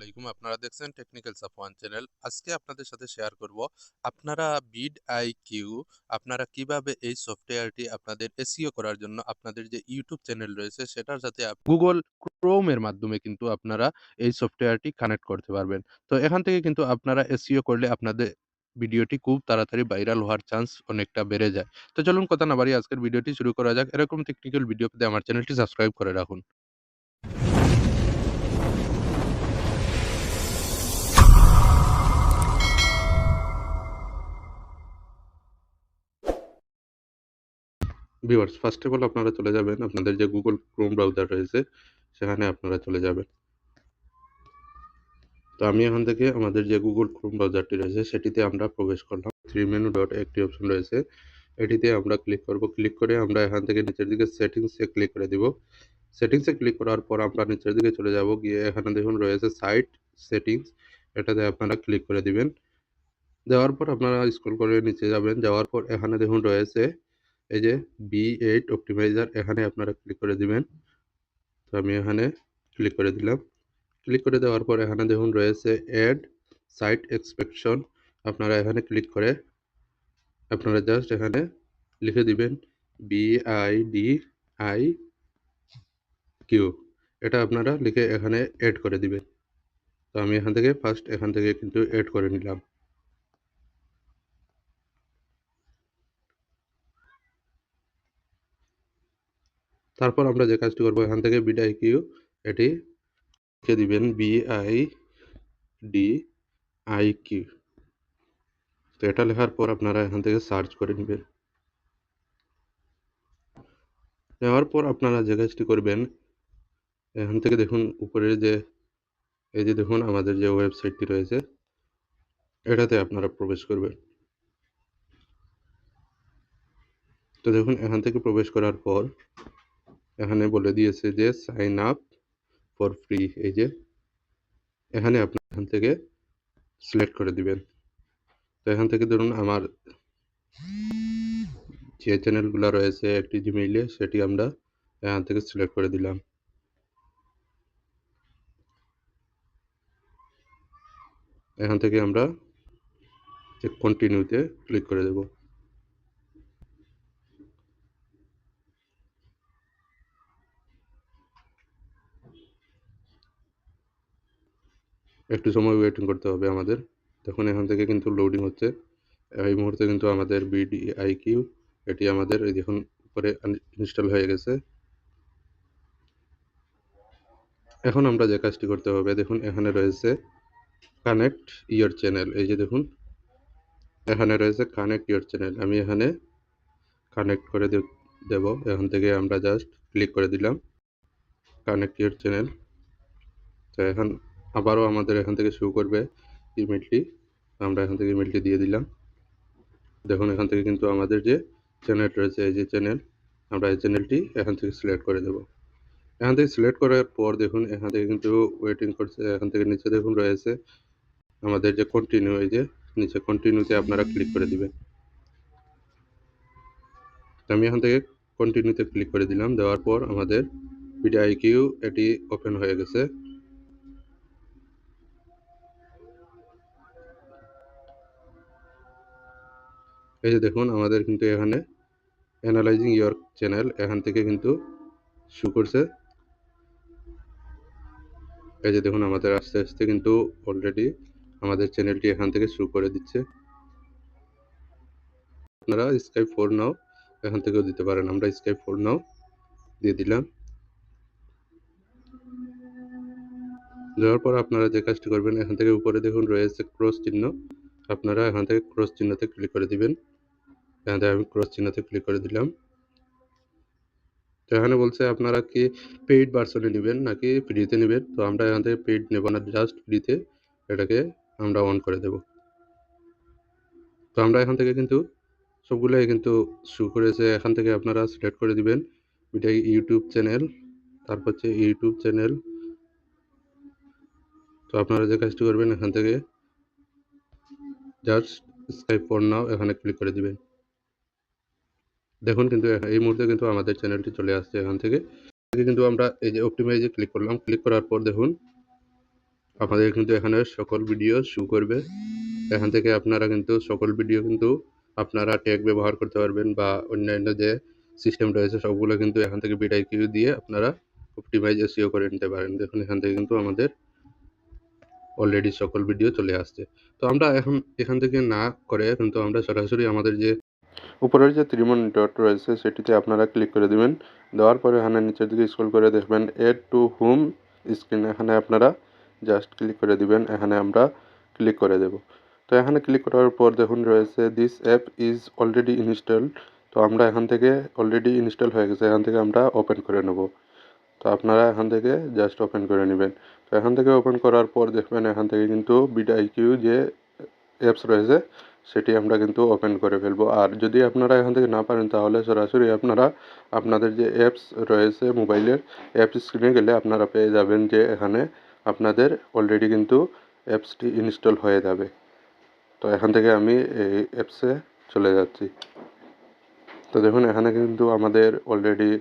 আলাইকুম। আপনারা দেখছেন টেকনিক্যাল সাফওয়ান চ্যানেল। আজকে আপনাদের সাথে শেয়ার করব আপনারা বিড আইকিউ আপনারা কিভাবে এই সফটওয়্যারটি আপনাদের এসইও করার জন্য আপনাদের যে ইউটিউব চ্যানেল রয়েছে সেটার সাথে গুগল ক্রোম এর মাধ্যমে কিন্তু আপনারা এই সফটওয়্যারটি কানেক্ট করতে পারবেন। তো এখান থেকে কিন্তু আপনারা এসইও করলে আপনাদের ভিডিওটি খুব তাড়াতাড়ি ভাইরাল হওয়ার চান্স অনেকটা বেড়ে যায়। তো চলুন কথা না বাড়িয়ে আজকের ভিডিওটি শুরু করা যাক। এরকম টেকনিক্যাল ভিডিও পেতে আমার চ্যানেলটি সাবস্ক্রাইব করে রাখুন। ভিউয়ার্স, ফার্স্ট অফ অল আপনারা চলে যাবেন আপনাদের যে গুগল ক্রোম ব্রাউজার রয়েছে সেখানে আপনারা চলে যাবেন। তো আমি এখান থেকে আমাদের যে গুগল ক্রোম ব্রাউজারটি রয়েছে সেটিতে আমরা প্রবেশ করলাম। থ্রি মেনু ডট একটি অপশন রয়েছে, এটিতে আমরা ক্লিক করব। ক্লিক করে আমরা এখান থেকে নিচের দিকে সেটিংসে ক্লিক করে দিব। সেটিংসে ক্লিক করার পর আমরা নিচের দিকে চলে যাব, গিয়ে এখানে দেখুন রয়েছে সাইট সেটিংস, এটাতে আপনারা ক্লিক করে দিবেন। দেওয়ার পর আপনারা স্ক্রল করে নিচে যাবেন, যাওয়ার পর এখানে দেখুন রয়েছে এই যে B8 অপটিমাইজার, এখানে আপনারা ক্লিক করে দিবেন। তো আমি এখানে ক্লিক করে দিলাম। ক্লিক করে দেওয়ার পর এখানে দেখুন রয়েছে অ্যাড সাইট এক্সপেকশন, আপনারা এখানে ক্লিক করে আপনারা জাস্ট এখানে লিখে দিবেন BIDIQ, এটা আপনারা লিখে এখানে অ্যাড করে দিবেন। তো আমি এখান থেকে কিন্তু অ্যাড করে নিলাম। তারপর আমরা যে কাজটি করবো, এখান থেকে BIDIQ এটি লিখে দিবেন BIDIQ। তো এটা লেখার পর আপনারা এখান থেকে সার্চ করে নেবেন। নেওয়ার পর আপনারা যে কাজটি করবেন, এখান থেকে দেখুন উপরে যে এই যে দেখুন আমাদের যে ওয়েবসাইটটি রয়েছে এটাতে আপনারা প্রবেশ করবেন। তো দেখুন এখান থেকে প্রবেশ করার পর এখানে বলে দিয়েছে যে সাইন আপ ফর ফ্রি, এই যে এখানে আপনি এখান থেকে সিলেক্ট করে দিবেন। তো এখান থেকে ধরুন আমার যে চ্যানেলগুলো রয়েছে একটি জিমেইলে, সেটি আমরা এখান থেকে সিলেক্ট করে দিলাম। এখান থেকে আমরা যে কন্টিনিউতে ক্লিক করে দেব। একটু সময় ওয়েটিং করতে হবে আমাদের। দেখুন এখান থেকে কিন্তু লোডিং হচ্ছে। এই মুহূর্তে কিন্তু আমাদের BIDIQ এটি আমাদের এই দেখুন উপরে ইনস্টল হয়ে গেছে। এখন আমরা যে কাজটি করতে হবে, দেখুন এখানে রয়েছে কানেক্ট ইয়োর চ্যানেল, এই যে দেখুন এখানে রয়েছে কানেক্ট ইয়োর চ্যানেল, আমি এখানে কানেক্ট করে দেব। এখান থেকে আমরা জাস্ট ক্লিক করে দিলাম কানেক্ট ইয়োর চ্যানেল। তো এখন আবারও আমাদের এখান থেকে শো করবে ইমেলটি, আমরা এখান থেকে ইমেলটি দিয়ে দিলাম। দেখুন এখান থেকে কিন্তু আমাদের যে চ্যানেল রয়েছে, এই যে চ্যানেল, আমরা এই চ্যানেলটি এখান থেকে সিলেক্ট করে দেব। এখান থেকে সিলেক্ট করার পর দেখুন এখান থেকে কিন্তু ওয়েটিং করছে। এখান থেকে নিচে দেখুন রয়েছে আমাদের যে কন্টিনিউ, এই যে নিচে কন্টিনিউতে আপনারা ক্লিক করে দিবেন। আমি এখান থেকে কন্টিনিউতে ক্লিক করে দিলাম। দেওয়ার পর আমাদের BIDIQ এটি ওপেন হয়ে গেছে। এই যে দেখুন আমাদের কিন্তু এখানে অ্যানালাইজিং ইয়োর চ্যানেল এখান থেকে কিন্তু শো করছে। এই যে দেখুন আমাদের আস্তে আস্তে কিন্তু অলরেডি আমাদের চ্যানেলটি এখান থেকে শো করে দিচ্ছে। আপনারা স্কাইপ 4 নাও এখান থেকেও দিতে পারেন। আমরা স্কাইপ 4 নাও দিয়ে দিলাম। দেওয়ার পর আপনারা যে কাজটি করবেন, এখান থেকে উপরে দেখুন রয়েছে ক্রস চিহ্ন, আপনারা এখান থেকে ক্রস চিহ্নতে ক্লিক করে দিবেন। এখান থেকে আমি ক্রস চিহ্নতে ক্লিক করে দিলাম। তো এখানে বলছে আপনারা কি পেইড ভার্সনে নেবেন নাকি ফ্রিতে নেবেন। তো আমরা এখান থেকে পেইড নেব না, জাস্ট ফ্রিতে এটাকে আমরা অন করে দেব। তো আমরা এখান থেকে কিন্তু সবগুলোই কিন্তু শো করেছে। এখান থেকে আপনারা সিলেক্ট করে দিবেন এটা ইউটিউব চ্যানেল, তারপর হচ্ছে ইউটিউব চ্যানেল। তো আপনারা যে কাজটি করবেন, এখান থেকে জাস্ট স্কাইপ ফর নাও এখানে ক্লিক করে দিবেন। দেখুন কিন্তু এই মুহূর্তে কিন্তু আমাদের চ্যানেলটি চলে আসছে। এখান থেকে কিন্তু আমরা এই যে অপটিমাইজে ক্লিক করলাম। ক্লিক করার পর দেখুন আমাদের কিন্তু এখানে সকল ভিডিও শো করবে। এখান থেকে আপনারা কিন্তু সকল ভিডিও কিন্তু আপনারা ট্যাগ ব্যবহার করতে পারবেন বা অন্যান্য যে সিস্টেম রয়েছে সবগুলো কিন্তু এখান থেকে vidIQ দিয়ে আপনারা অপটিমাইজ SEO করে নিতে পারেন। দেখুন এখান থেকে কিন্তু আমাদের অলরেডি সকল ভিডিও চলে আসছে। তো আমরা এখন এখান থেকে না করে কিন্তু আমরা সরাসরি আমাদের যে উপরের যে ত্রিমণ ডট রয়েছে সেটিতে আপনারা ক্লিক করে দিবেন। দেওয়ার পরে এখানে নিচের দিকে স্ক্রল করে দেখবেন এড টু হোম স্ক্রিন, এখানে আপনারা জাস্ট ক্লিক করে দিবেন। এখানে আমরা ক্লিক করে দেব। তো এখানে ক্লিক করার পর দেখুন রয়েছে this app is already installed. তো আমরা এখান থেকে অলরেডি ইনস্টল হয়ে গেছে, এখান থেকে আমরা ওপেন করে নেব। তো আপনারা এখান থেকে জাস্ট ওপেন করে নেবেন। তো এখান থেকে ওপেন করার পর দেখবেন এখান থেকে কিন্তু vidIQ যে অ্যাপস রয়েছে সেটি আমরা কিন্তু ওপেন করে ফেলবো। আর যদি আপনারা এখান থেকে না পারেন তাহলে সরাসরি আপনারা আপনাদের যে অ্যাপস রয়েছে মোবাইলের অ্যাপস স্ক্রিনে গেলে আপনারা পেয়ে যাবেন যে এখানে আপনাদের অলরেডি কিন্তু অ্যাপসটি ইনস্টল হয়ে যাবে। তো এখান থেকে আমি এই অ্যাপসে চলে যাচ্ছি। তো দেখুন এখানে কিন্তু আমাদের অলরেডি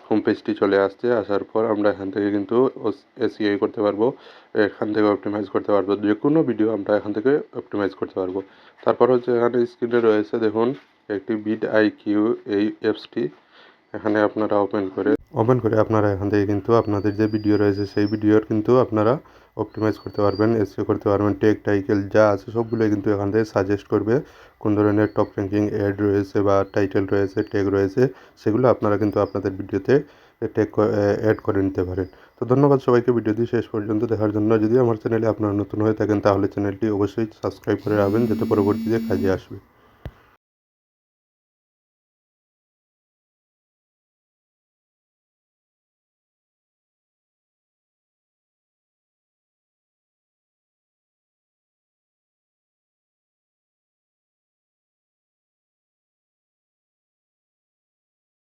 হোম পেজটি চলে আসছে। আসার পর আমরা এখান থেকে কিন্তু SEO করতে পারবো, এখান থেকে অপটিমাইজ করতে পারবো, যে কোনো ভিডিও আমরা এখান থেকে অপটিমাইজ করতে পারবো। তারপর হচ্ছে এখানে স্ক্রিনে রয়েছে দেখুন একটি vidIQ এই অ্যাপসটি, এখানে আপনারা ওপেন করে আপনারা এখান থেকে কিন্তু আপনাদের যে ভিডিও রয়েছে সেই ভিডিওর কিন্তু আপনারা অপটিমাইজ করতে পারবেন, SEO করতে পারবেন। টেক টাইটেল যা আছে সবগুলোই কিন্তু এখান থেকে সাজেস্ট করবে কোন ধরনের টপ র্যাঙ্কিং অ্যাড রয়েছে বা টাইটেল রয়েছে, ট্যাগ রয়েছে, সেগুলো আপনারা কিন্তু আপনাদের ভিডিওতে ট্যাগ অ্যাড করে নিতে পারেন। তো ধন্যবাদ সবাইকে ভিডিওটি শেষ পর্যন্ত দেখার জন্য। যদি আমার চ্যানেলে আপনারা নতুন হয়ে থাকেন তাহলে চ্যানেলটি অবশ্যই সাবস্ক্রাইব করে রাখবেন যাতে পরবর্তীতে কাজে আসবে।